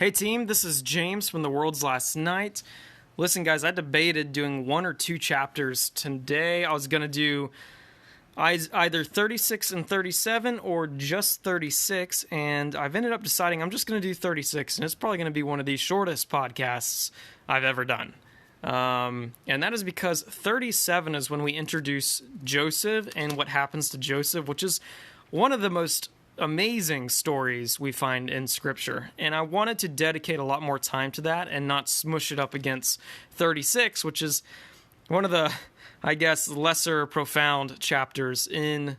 Hey team, this is James from The World's Last Night. Listen guys, I debated doing 1 or 2 chapters today. I was going to do either 36 and 37 or just 36, and I've ended up deciding I'm just going to do 36, and it's probably going to be one of the shortest podcasts I've ever done. And that is because 37 is when we introduce Joseph and what happens to Joseph, which is one of the most amazing stories we find in Scripture. And I wanted to dedicate a lot more time to that and not smush it up against 36, which is one of the, I guess, lesser profound chapters in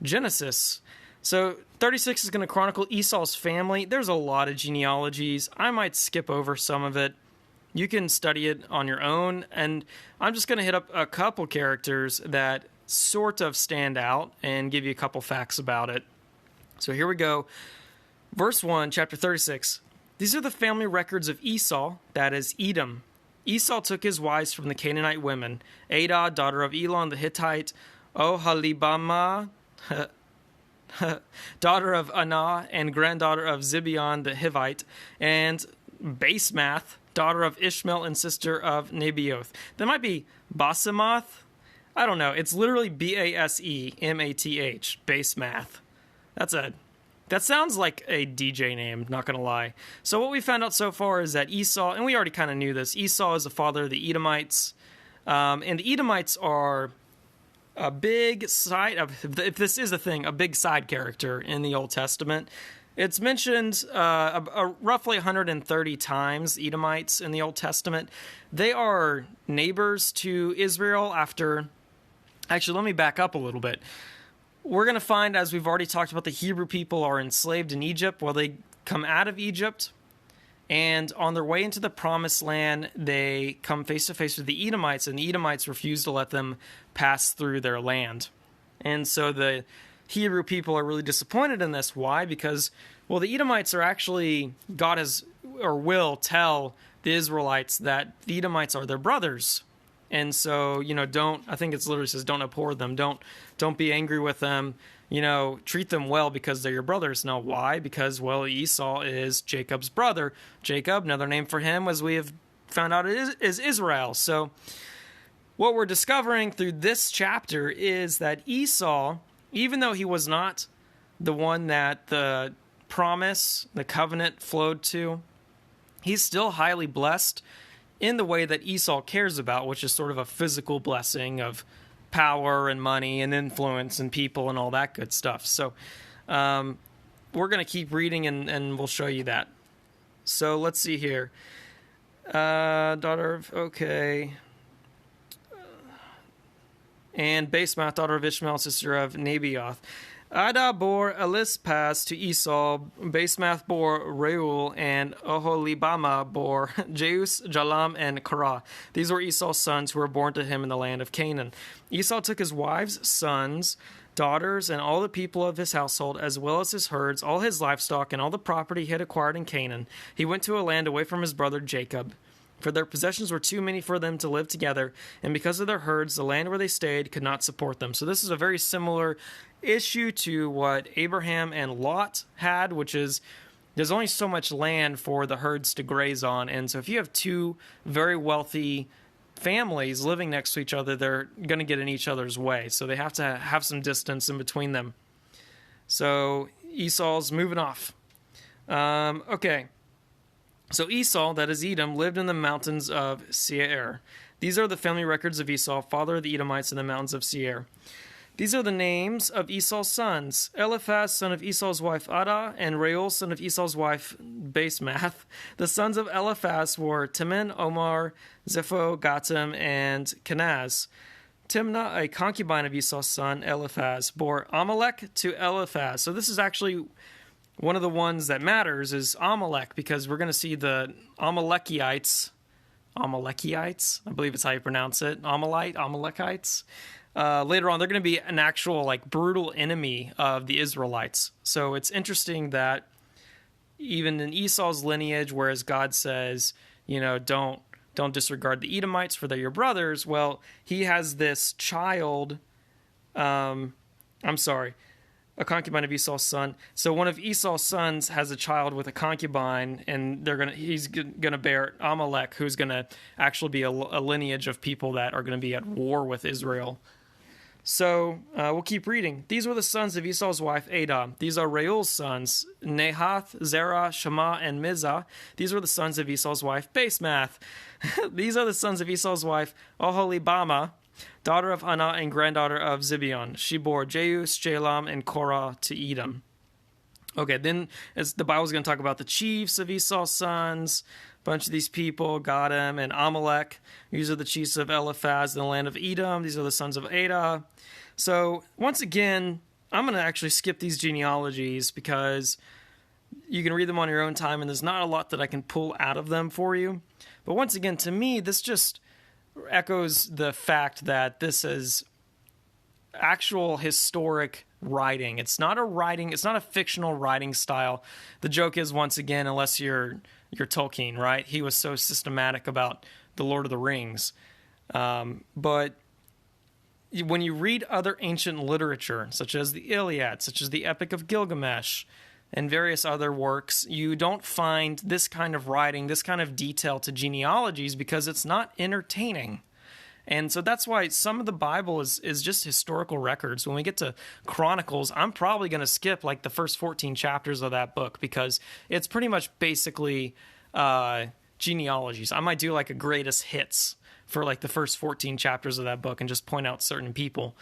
Genesis. So 36 is going to chronicle Esau's family. There's a lot of genealogies. I might skip over some of it. You can study it on your own, and I'm just going to hit up a couple characters that sort of stand out and give you a couple facts about it. So here we go. Verse 1, chapter 36. These are the family records of Esau, that is Edom. Esau took his wives from the Canaanite women, Adah, daughter of Elon the Hittite, Oholibamah, daughter of Anah, and granddaughter of Zibeon the Hivite, and Basemath, daughter of Ishmael and sister of Nebaioth. That might be Basemath. I don't know. It's literally Basemath, Basemath. That sounds like a DJ name, not going to lie. So what we found out so far is that Esau, and we already kind of knew this, Esau is the father of the Edomites. And the Edomites are a big side, if this is a thing, a big side character in the Old Testament. It's mentioned roughly 130 times, Edomites in the Old Testament. They are neighbors to Israel after... Actually, let me back up a little bit. We're going to find, as we've already talked about, the Hebrew people are enslaved in Egypt. Well, they come out of Egypt, and on their way into the Promised Land, they come face to face with the Edomites, and the Edomites refuse to let them pass through their land. And so the Hebrew people are really disappointed in this. Why? Because, well, the Edomites are actually, God has, or will tell the Israelites that the Edomites are their brothers. And so, I think it's literally says, don't abhor them. Don't be angry with them. Treat them well because they're your brothers. Now, why? Because, well, Esau is Jacob's brother. Jacob, another name for him, as we have found out, is Israel. So what we're discovering through this chapter is that Esau, even though he was not the one that the promise, the covenant flowed to, he's still highly blessed in the way that Esau cares about, which is sort of a physical blessing of power and money and influence and people and all that good stuff. So we're going to keep reading and we'll show you that. So let's see here. Daughter of, okay. And Basemath, daughter of Ishmael, sister of Nebaioth. Adah bore Elispaz to Esau, Basemath bore Reuel, and Oholibamah bore Jeus, Jalam, and Korah. These were Esau's sons who were born to him in the land of Canaan. Esau took his wives, sons, daughters, and all the people of his household, as well as his herds, all his livestock, and all the property he had acquired in Canaan. He went to a land away from his brother Jacob. For their possessions were too many for them to live together, and because of their herds, the land where they stayed could not support them. So this is a very similar issue to what Abraham and Lot had, which is there's only so much land for the herds to graze on. And so if you have two very wealthy families living next to each other, they're going to get in each other's way. So they have to have some distance in between them. So Esau's moving off. Okay. So Esau, that is Edom, lived in the mountains of Seir. These are the family records of Esau, father of the Edomites in the mountains of Seir. These are the names of Esau's sons: Eliphaz, son of Esau's wife Adah, and Reuel, son of Esau's wife Basemath. The sons of Eliphaz were Teman, Omar, Zepho, Gatam, and Kenaz. Timnah, a concubine of Esau's son Eliphaz, bore Amalek to Eliphaz. So this is actually one of the ones that matters is Amalek, because we're going to see the Amalekites, I believe it's how you pronounce it, Amalekites. Later on, they're going to be an actual brutal enemy of the Israelites. So it's interesting that even in Esau's lineage, whereas God says, don't disregard the Edomites for they're your brothers. Well, he has this child. A concubine of Esau's son. So one of Esau's sons has a child with a concubine, and he's gonna bear Amalek, who's gonna actually be a lineage of people that are gonna be at war with Israel. So we'll keep reading. These were the sons of Esau's wife Adah. These are Reuel's sons, Nahath, Zerah, Shema, and Mizah. These were the sons of Esau's wife Basemath. These are the sons of Esau's wife Oholibamah, daughter of Anah and granddaughter of Zibeon. She bore Jeus, Jalam, and Korah to Edom. Okay, then as the Bible's going to talk about the chiefs of Esau's sons, a bunch of these people, Gadam and Amalek. These are the chiefs of Eliphaz in the land of Edom. These are the sons of Adah. So once again, I'm going to actually skip these genealogies because you can read them on your own time, and there's not a lot that I can pull out of them for you. But once again, to me, this just echoes the fact that this is actual historic writing. It's not a fictional writing style. The joke is, once again, unless you're Tolkien, right? He was so systematic about the Lord of the Rings. But when you read other ancient literature, such as the Iliad, such as the Epic of Gilgamesh, and various other works, you don't find this kind of writing, this kind of detail to genealogies because it's not entertaining. And so that's why some of the Bible is just historical records. When we get to Chronicles, I'm probably going to skip like the first 14 chapters of that book because it's pretty much basically genealogies. I might do like a greatest hits for like the first 14 chapters of that book and just point out certain people.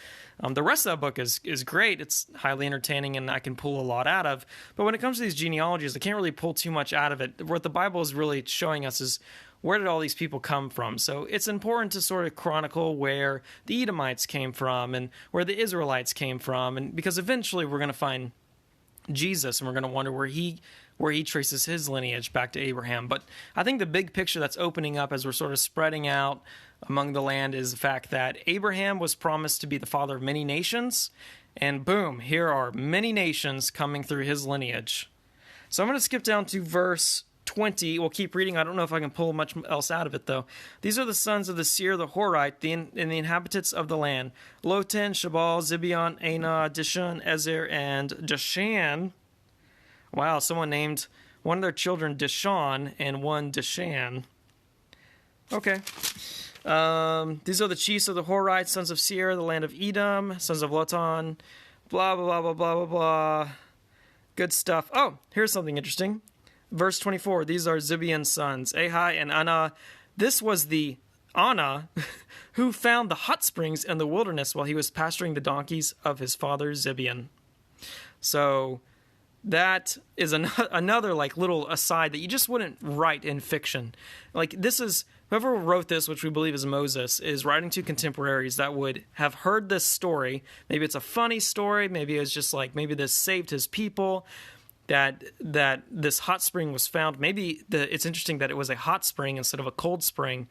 The rest of that book is great. It's highly entertaining and I can pull a lot out of. But when it comes to these genealogies, I can't really pull too much out of it. What the Bible is really showing us is where did all these people come from? So it's important to sort of chronicle where the Edomites came from and where the Israelites came from. And because eventually we're going to find Jesus and we're going to wonder where he traces his lineage back to Abraham. But I think the big picture that's opening up as we're sort of spreading out among the land is the fact that Abraham was promised to be the father of many nations, and boom, here are many nations coming through his lineage. So I'm going to skip down to verse 20. We'll keep reading. I don't know if I can pull much else out of it, though. These are the sons of the Seir the Horite, and the inhabitants of the land: Lotan, Shabal, Zibeon, Anah, Dishon, Ezer, and Dishan. Wow, someone named one of their children Dishon and one Dishan. Okay. These are the chiefs of the Horites, sons of Seir, the land of Edom, sons of Lotan, blah, blah, blah, blah, blah, blah, blah. Good stuff. Oh, here's something interesting. Verse 24, these are Zibeon's sons, Ahai and Anah. This was the Anah who found the hot springs in the wilderness while he was pasturing the donkeys of his father Zibeon. So that is another like little aside that you just wouldn't write in fiction. Like this is, whoever wrote this, which we believe is Moses, is writing to contemporaries that would have heard this story. Maybe it's a funny story. Maybe it's just like, maybe this saved his people, that this hot spring was found. Maybe it's interesting that it was a hot spring instead of a cold spring.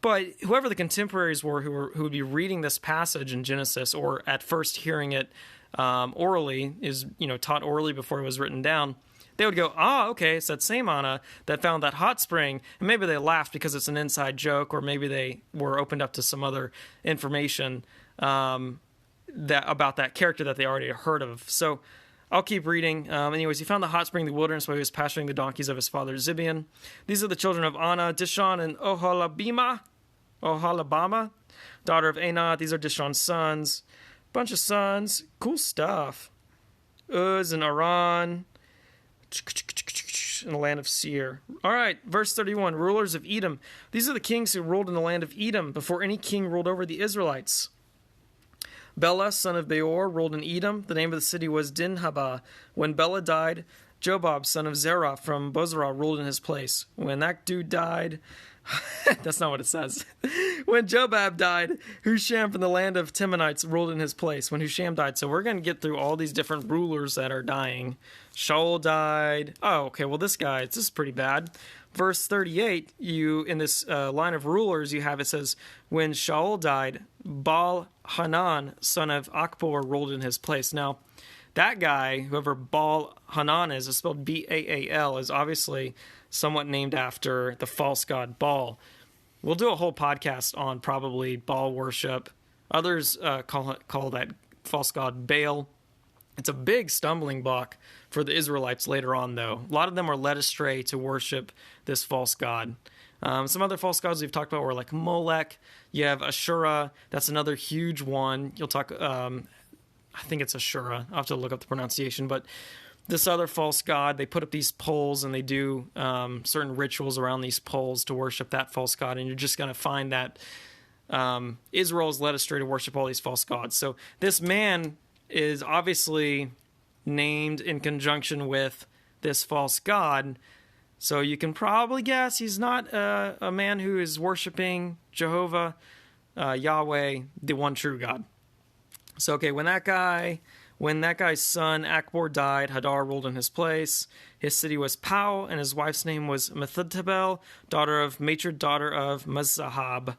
But whoever the contemporaries were who would be reading this passage in Genesis, or at first hearing it orally, is taught orally before it was written down, they would go, okay, it's that same Anna that found that hot spring. And maybe they laughed because it's an inside joke, or maybe they were opened up to some other information about that character that they already heard of. So I'll keep reading. Anyways, he found the hot spring in the wilderness while he was pasturing the donkeys of his father Zibeon. These are the children of Anah, Dishon, and Oholibamah, daughter of Anah. These are Dishon's sons. Bunch of sons. Cool stuff. Uz and Aran in the land of Seir. All right, verse 31, rulers of Edom. These are the kings who ruled in the land of Edom before any king ruled over the Israelites. Bela, son of Beor, ruled in Edom. The name of the city was Dinhabah. When Bela died, Jobab, son of Zerah from Bozrah, ruled in his place. When that dude died, that's not what it says. When Jobab died, Husham from the land of Temanites ruled in his place. When Husham died. So we're going to get through all these different rulers that are dying. Shaul died. Oh, okay, well this is pretty bad. Verse 38, in this line of rulers you have, it says, when Shaul died, Baal Hanan, son of Akbor, ruled in his place. Now, that guy, whoever Baal Hanan is spelled B-A-A-L, is obviously somewhat named after the false god Baal. We'll do a whole podcast on probably Baal worship. Others call that false god Baal. It's a big stumbling block for the Israelites later on, though. A lot of them are led astray to worship this false god. Some other false gods we've talked about were like Molech. You have Ashura. That's another huge one. You'll talk, I think it's Ashura. I'll have to look up the pronunciation. But this other false god, they put up these poles and they do certain rituals around these poles to worship that false god. And you're just going to find that Israel is led astray to worship all these false gods. So this man is obviously named in conjunction with this false god. So you can probably guess he's not a man who is worshiping Jehovah, Yahweh, the one true God. So, okay, when that guy's son Akbor died, Hadar ruled in his place. His city was Pau, and his wife's name was Methutabel, daughter of Mazahab.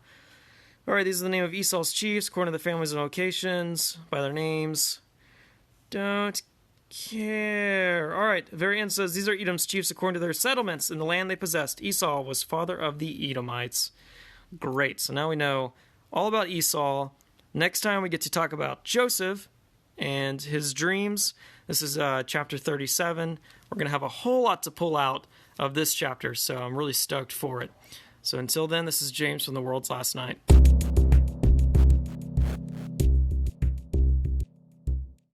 All right, these are the name of Esau's chiefs, according to the families and locations, by their names. Don't care. All right, very end says, these are Edom's chiefs according to their settlements in the land they possessed. Esau was father of the Edomites. Great, so now we know all about Esau. Next time we get to talk about Joseph and his dreams. This is chapter 37. We're going to have a whole lot to pull out of this chapter, so I'm really stoked for it. So until then, this is James from The World's Last Night.